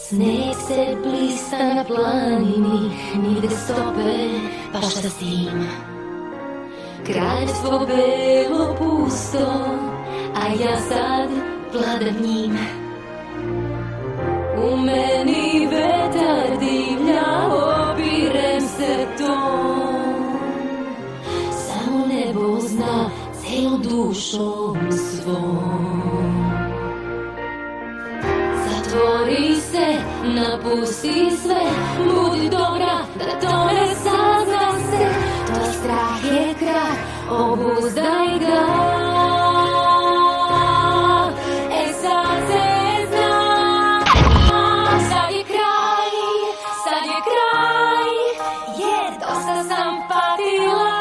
Sneg se blista na planini, nigde stope, pa šta s tim? Kraljevstvo belo pusto, a ja sad vladam njim. U meni vetar divlja, obirem se tom. Samo nebo zna celom dušom svom. Zatvori se, napusti sve, budi dobra da to ne sazna se. Tvoj strah je krah, obuzdaj ga. E sad se zna, sad je kraj, jer dosta sam patila.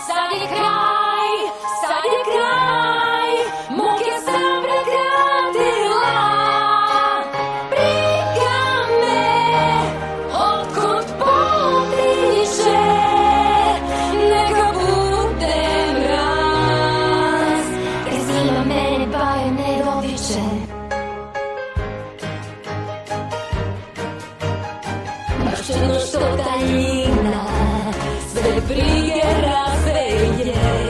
Sad je kraj, muke sam prekratila. Baš što daljina sve brige razveje.